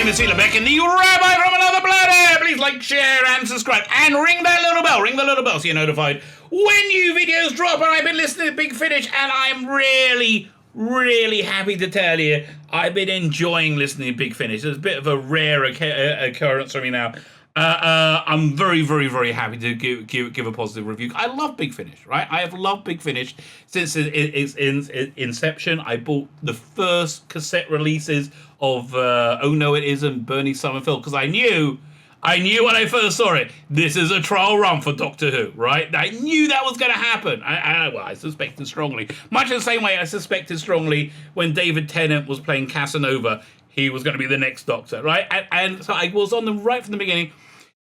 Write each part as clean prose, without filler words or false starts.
name is Tzvi Lebetkin, the Rabbi from another planet. Please like, share, and subscribe, and ring that little bell. Ring the little bell so you're notified when new videos drop. And I've been listening to Big Finish, and I'm really happy to tell you I've been enjoying listening to Big Finish. It's a bit of a rare occurrence for me now. I'm very happy to give a positive review. I love Big Finish, right? I have loved Big Finish since its inception. I bought the first cassette releases of Oh No It Isn't, Bernie Summerfield, because I knew when I first saw it, this is a trial run for Doctor Who, right? I knew that was going to happen. I suspected strongly. Much in the same way I suspected strongly when David Tennant was playing Casanova, he was going to be the next Doctor, right? And so I was on them right from the beginning.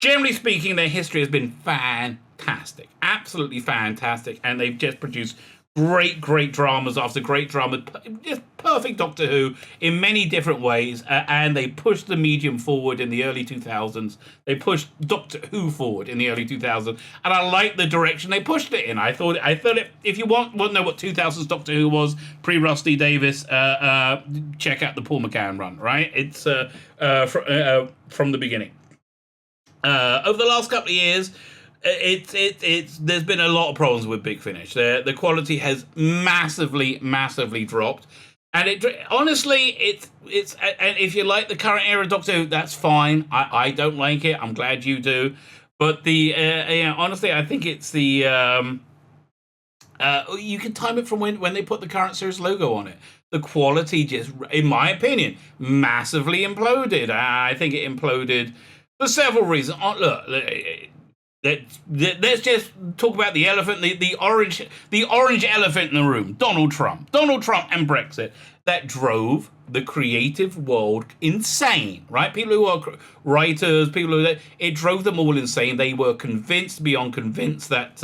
Generally speaking, their history has been fantastic, absolutely fantastic, and they've just produced great dramas after great drama, just perfect Doctor Who in many different ways, and they pushed the medium forward in the early 2000s. They pushed Doctor Who forward in the early 2000s, and I like the direction they pushed it in. I thought it, if you want to know what 2000s Doctor Who was pre-Rusty Davis, check out the Paul McGann run, right? It's from the beginning. Over the last couple of years, there's been a lot of problems with Big Finish. The quality has massively dropped, and honestly, it's and if you like the current era Doctor Who, that's fine. I don't like it. I'm glad you do, but honestly, I think it's the you can time it from when they put the current series logo on it. The quality just, in my opinion, massively imploded. I think it imploded for several reasons. Look, let's just talk about the elephant, the orange elephant in the room. Donald Trump and Brexit. That drove the creative world insane, right? People who are writers, it drove them all insane. They were convinced beyond convinced that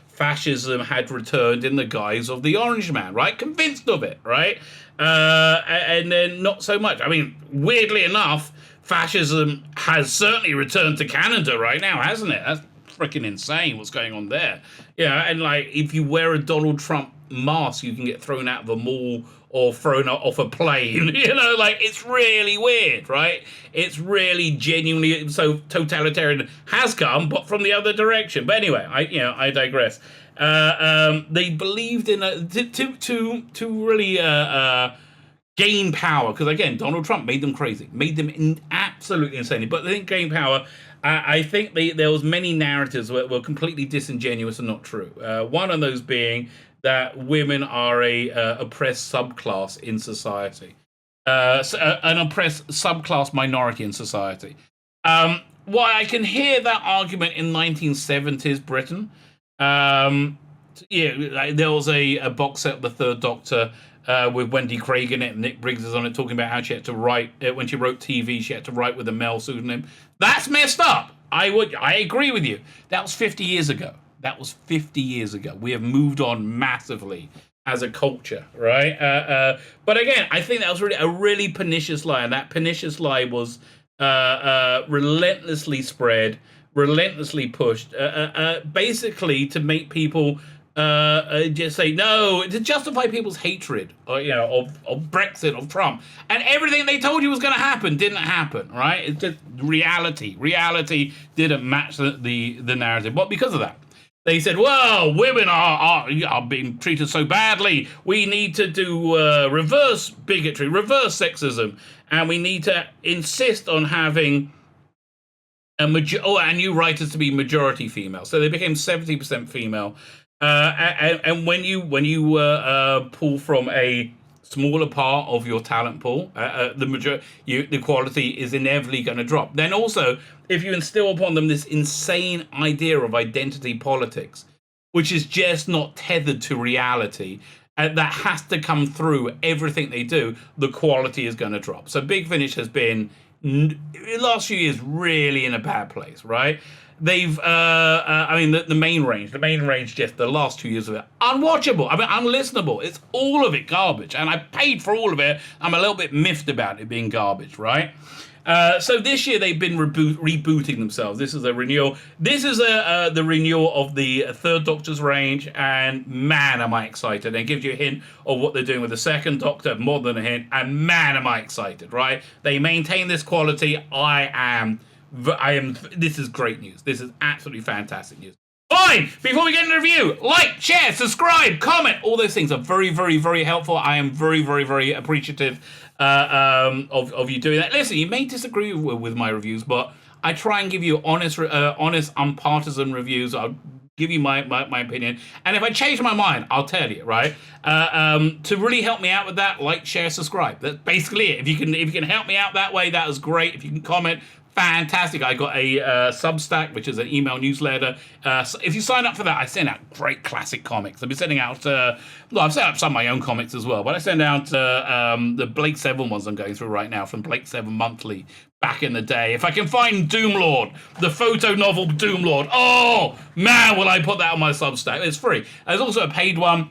fascism had returned in the guise of the Orange Man, right? Convinced of it, right? And then not so much. I mean, weirdly enough, fascism has certainly returned to Canada right now, hasn't it? That's freaking insane what's going on there. Yeah, and like if you wear a Donald Trump mask, you can get thrown out of a mall or thrown off a plane. You know, like it's really weird, right? It's really genuinely so totalitarian has come, but from the other direction. But anyway, I digress. They believed in to really gain power, because again, Donald Trump made them crazy, made them absolutely insane. But they didn't gain power. I think there was many narratives that were completely disingenuous and not true. One of those being that women are a oppressed subclass in society, an oppressed subclass minority in society. Why I can hear that argument in 1970s Britain. There was a box set of the Third Doctor with Wendy Craig in it, and Nick Briggs is on it, talking about how she had to write when she wrote TV. She had to write with a male pseudonym. That's messed up. I agree with you. That was 50 years ago. We have moved on massively as a culture, right? But again, I think that was really a really pernicious lie, and that pernicious lie was relentlessly spread, relentlessly pushed, basically to make people just say no, to justify people's hatred, of Brexit, of Trump, and everything they told you was going to happen didn't happen, right? It's just reality. Reality didn't match the narrative. But because of that, they said, well, women are being treated so badly. We need to do reverse bigotry, reverse sexism, and we need to insist on having and new writers to be majority female. So they became 70% female. And when you pull from a smaller part of your talent pool, the quality is inevitably going to drop. Then also, if you instill upon them this insane idea of identity politics, which is just not tethered to reality, that has to come through everything they do, the quality is going to drop. So Big Finish has been, in the last few years, really in a bad place, right? they've, I mean, the main range, just the last 2 years of it, unwatchable. I mean, unlistenable. It's all of it garbage, and I paid for all of it. I'm a little bit miffed about it being garbage, right? So this year they've been rebooting themselves. This is a renewal. This is the renewal of the Third Doctor's range, and man, am I excited! And it gives you a hint of what they're doing with the Second Doctor, more than a hint. And man, am I excited! Right? They maintain this quality. I am. This is great news. This is absolutely fantastic news. Fine. Before we get into the review, like, share, subscribe, comment. All those things are very, very, very helpful. I am very, very, very appreciative of you doing that. Listen, you may disagree with my reviews, but I try and give you honest, unpartisan reviews. I'll give you my opinion, and if I change my mind, I'll tell you. Right? To really help me out with that, like, share, subscribe. That's basically it. If you can help me out that way, that is great. If you can comment, fantastic. I got a Substack, which is an email newsletter. So if you sign up for that, I send out great classic comics. I've been sending out, I've sent out some of my own comics as well, but I send out the Blake 7 ones I'm going through right now from Blake 7 Monthly back in the day. If I can find Doomlord, the photo novel Doomlord, oh man, will I put that on my Substack. It's free. There's also a paid one,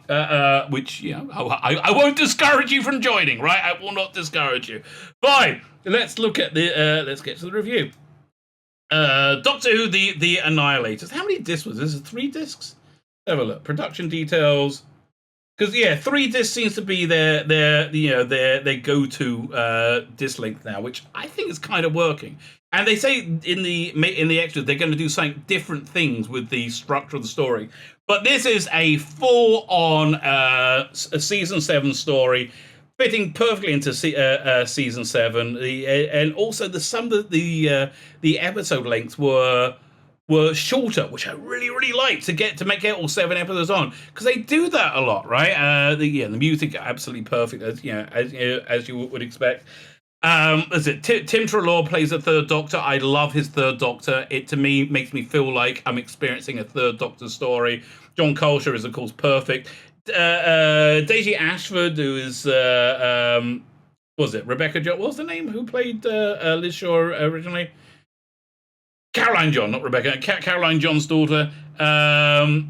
which, I won't discourage you from joining, right? I will not discourage you. Fine. Let's look at let's get to the review. Doctor Who, the Annihilators. How many discs was this? 3 discs? Have a look. Production details. Because 3 discs seems to be their go-to disc length now, which I think is kind of working. And they say in the extras they're going to do something different things with the structure of the story. But this is a full-on a season 7 story, fitting perfectly into season 7. And also some of the episode lengths were shorter, which I really, really liked to make it all 7 episodes on, because they do that a lot, right? The music absolutely perfect, as you would expect. Tim Treloar plays the Third Doctor. I love his Third Doctor. It, to me, makes me feel like I'm experiencing a Third Doctor story. John Colcher is, of course, perfect. Daisy Ashford, who is was it Rebecca John? What was the name? Who played Liz Shaw originally? Caroline John, not Rebecca. Caroline John's daughter has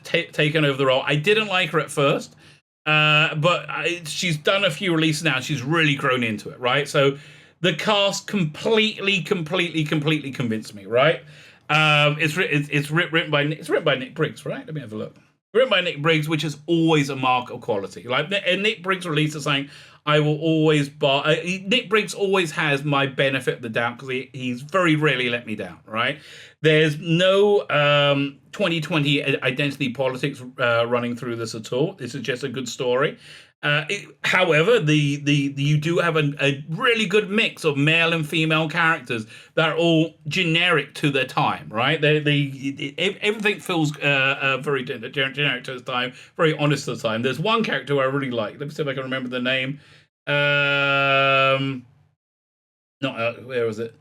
taken over the role. I didn't like her at first, but she's done a few releases now. She's really grown into it, right? So the cast completely convinced me, right? It's written by Nick Briggs, right? Let me have a look. Written by Nick Briggs, which is always a mark of quality. Like, Nick Briggs releases something, I will always buy. Nick Briggs always has my benefit of the doubt, because he's very rarely let me down, right? There's no 2020 identity politics running through this at all. This is just a good story. However, you do have a really good mix of male and female characters that are all generic to their time, right? Everything feels very generic to its time, very honest to the time. There's one character who I really like. Let me see if I can remember the name. Where was it?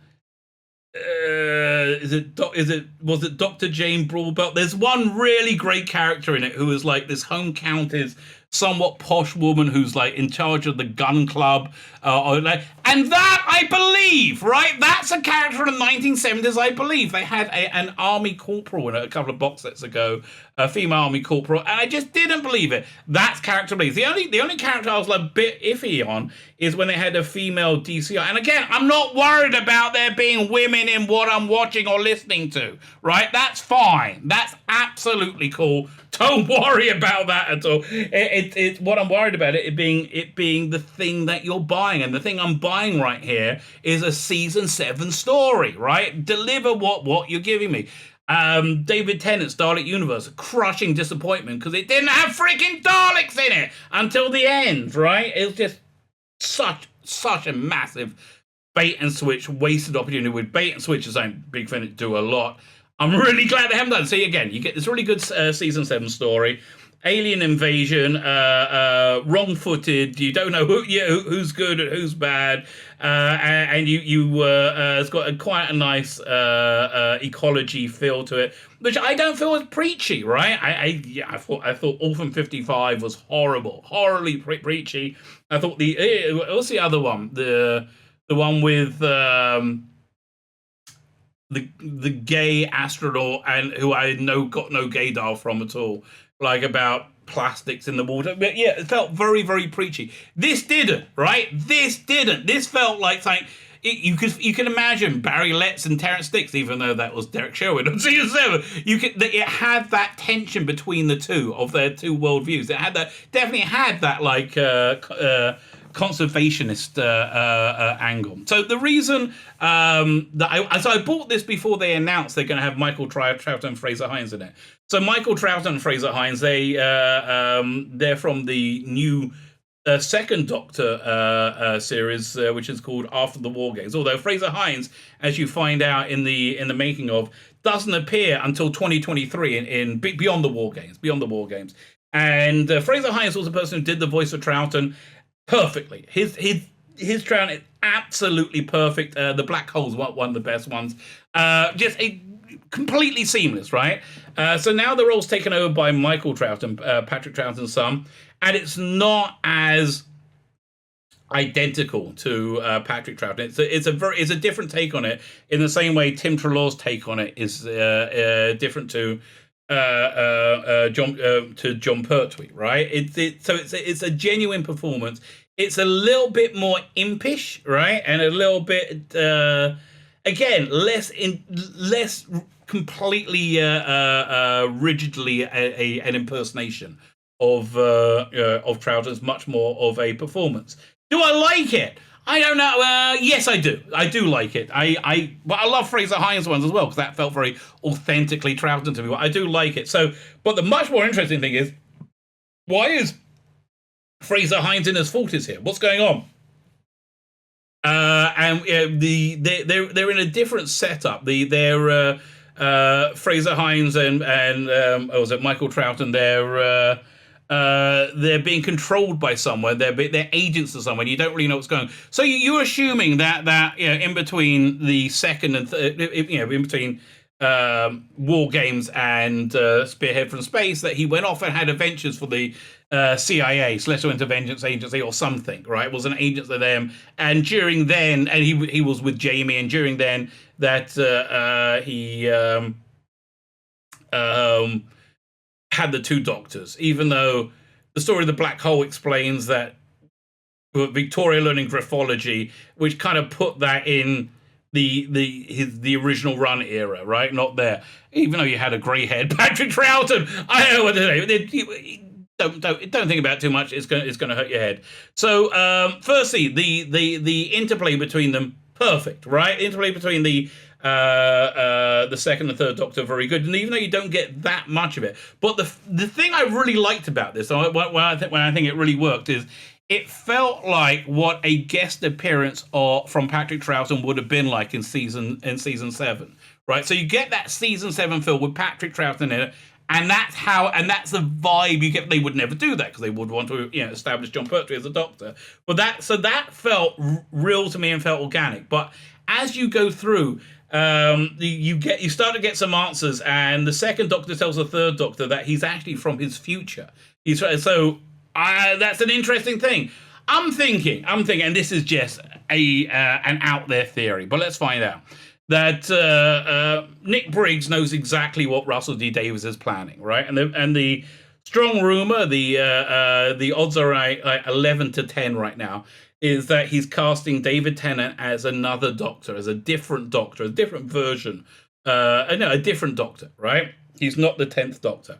Was it Dr. Jane Broadbelt? There's one really great character in it who is like this home counties, somewhat posh woman who's like in charge of the gun club, and that I believe, right? That's a character in the 1970s. I believe they had an army corporal in it a couple of box sets ago, a female army corporal, and I just didn't believe it. That's character belief. The only character I was like a bit iffy on is when they had a female DCI. And again, I'm not worried about there being women in what I'm watching or listening to, right? That's fine. That's absolutely cool. Don't worry about that at all. It's what I'm worried about it being the thing that you're buying, and the thing I'm buying right here is a season 7 story, right? Deliver what you're giving me. David Tennant's Dalek Universe, a crushing disappointment because it didn't have freaking Daleks in it until the end, right? It was just such a massive bait and switch, wasted opportunity. With bait and switch, as I'm big fan, do a lot. I'm really glad they haven't done it. So again, you get this really good season 7 story. Alien invasion, wrong-footed. You don't know who's good and who's bad, and it's got quite a nice ecology feel to it, which I don't feel is preachy, right? I thought Orphan 55 was horribly preachy. I thought what's the other one? The one with the gay astronaut and who I got no gaydar from at all, like about plastics in the water. But yeah, it felt very, very preachy. This didn't, right? This didn't. This felt like something. You can imagine Barry Letts and Terrence Dicks, even though that was Derek Sherwood on season 7. It had that tension between the two of their two worldviews. It had definitely had that like conservationist angle. So the reason that I bought this before they announced they're going to have Michael Troughton and Fraser Hines in it. So Michael Troughton and Fraser Hines, they're from the new second Doctor series, which is called After the War Games. Although Fraser Hines, as you find out in the making of, doesn't appear until 2023 in Beyond the War Games. Beyond the War Games, and Fraser Hines was the person who did the voice of Troughton perfectly. His Troughton is absolutely perfect. The black hole's one of the best ones. Just completely seamless, right? So now the role's taken over by Michael Troughton, Patrick Troughton's son. And it's not as identical to Patrick Troughton. It's a different take on it. In the same way, Tim Treloar's take on it is different to John Pertwee, right? It's a genuine performance. It's a little bit more impish, right, and a little bit again less completely rigidly an impersonation of Troughton's, much more of a performance. Do I like it? I don't know. Yes, I do. I do like it. But I love Fraser Hines ones as well, because that felt very authentically Troughton to me. But I do like it. So, but the much more interesting thing is, why is Fraser Hines in his 40s here? What's going on? And they're in a different setup. They're Fraser Hines and was it Michael Troughton? They're being controlled by someone. They're agents of someone. You don't really know what's going on. So you're assuming that in between the second and in between War Games and Spearhead from Space, that he went off and had adventures for the CIA, Celestial Intervention Agency, or something. Right, was an agent of them. And during then, and he was with Jamie. And during then, that he had the two doctors, even though the story of the black hole explains that Victoria learning graphology, which kind of put that in the original run era, right? Not there. Even though you had a grey haired Patrick Troughton, I don't know what to say. Don't think about it too much. It's going to hurt your head. So, firstly, the interplay between them, perfect, right? Interplay between the second and third Doctor, very good. And even though you don't get that much of it, but the thing I really liked about this, when I think it really worked, is it felt like what a guest appearance from Patrick Troughton would have been like in season 7, right? So you get that season 7 feel with Patrick Troughton in it. And that's the vibe you get. They would never do that because they would want to, establish John Pertwee as a Doctor. But that felt real to me and felt organic. But as you go through, you start to get some answers, and the second Doctor tells the third Doctor that he's actually from his future. That's an interesting thing. I'm thinking, and this is just an out there theory, but let's find out. That Nick Briggs knows exactly what Russell D. Davies is planning, right? And the strong rumor, the odds are like 11 to 10 right now, is that he's casting David Tennant as another Doctor, as a different Doctor, a different version, a different Doctor, right? He's not the 10th Doctor.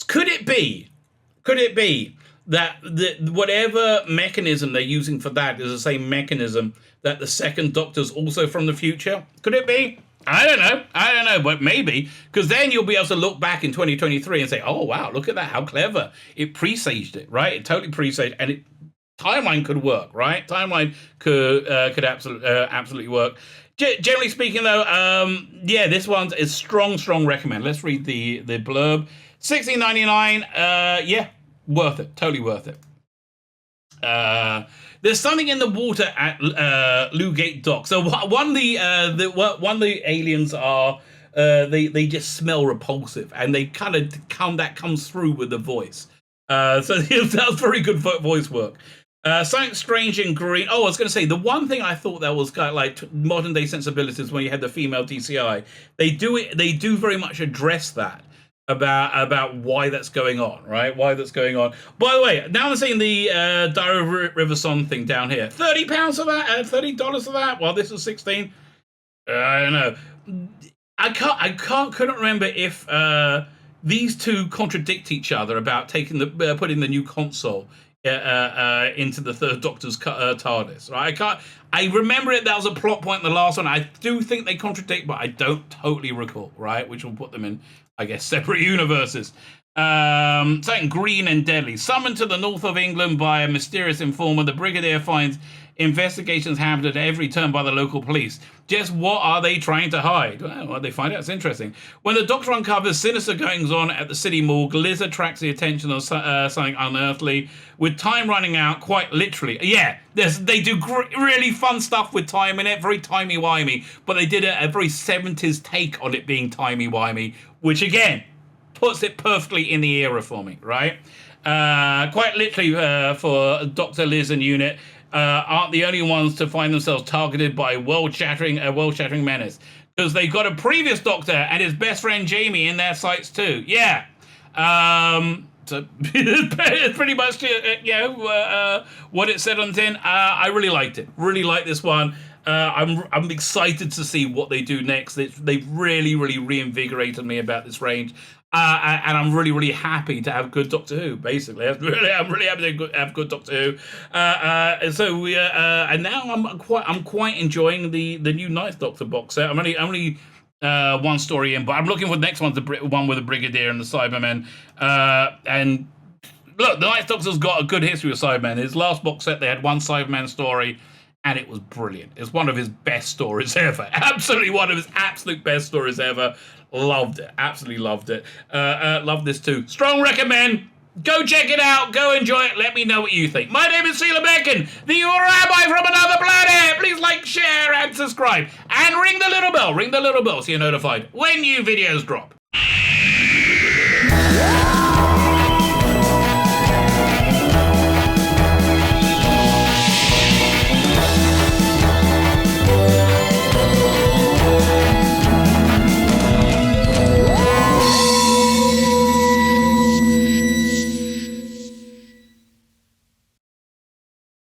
Could it be that whatever mechanism they're using for that is the same mechanism that the second Doctor's also from the future? Could it be? I don't know, but maybe, because then you'll be able to look back in 2023 and say, oh, wow, look at that, how clever. It presaged it, right? It totally presaged, and timeline could work, right? Timeline could absolutely work. Generally speaking, though, this one is strong recommend. Let's read the blurb. $16.99, worth it, totally worth it. There's something in the water at Lugate Dock. So one of the aliens are they just smell repulsive, and they kind of comes through with the voice. So that was very good voice work. Something strange in green. Oh, I was going to say the one thing I thought that was kind of like modern day sensibilities when you had the female DCI. They do it. They do very much address that about why that's going on, right? Why that's going on. By the way, now I'm seeing the Diary of River Song thing down here. £30 for that. $30 for that. Well, this was 16. I don't know. Couldn't remember if these two contradict each other about taking putting the new console into the Third Doctor's TARDIS. Right? I remember it. That was a plot point in the last one. I do think they contradict, but I don't totally recall. Right, which will put them in, I guess, separate universes. Something green and deadly. Summoned to the north of England by a mysterious informer, the Brigadier finds investigations happened at every turn by the local police. Just what are they trying to hide? Well, they find out. It's interesting. When the Doctor uncovers sinister goings-on at the city morgue, Liz attracts the attention of something unearthly. With time running out, quite literally. Yeah, they do really fun stuff with time in it, very timey-wimey, but they did a very 70s take on it being timey-wimey, which, again, puts it perfectly in the era for me, right? Quite literally for Dr. Liz and unit, aren't the only ones to find themselves targeted by a world-shattering menace. Because they got a previous Doctor and his best friend Jamie in their sights too. Yeah. So it's pretty much what it said on the tin. I really liked it. Really liked this one. I'm excited to see what they do next. They've really reinvigorated me about this range. And I'm really happy to have good Doctor Who. Basically, I'm really happy to have good Doctor Who. And now I'm quite enjoying the new Ninth Doctor box set. I'm only one story in, but I'm looking for the next one, the one with the Brigadier and the Cybermen. And look, the Ninth Doctor's got a good history with Cybermen. His last box set, they had one Cyberman story, and it was brilliant. It's one of his best stories ever. Absolutely one of his absolute best stories ever. Loved it. Absolutely loved it. Love this too. Strong recommend. Go check it out. Go enjoy it. Let me know what you think. My name is Tzvi Lebetkin, the Rabbi from another planet. Please like, share, and subscribe. And ring the little bell. Ring the little bell so you're notified when new videos drop.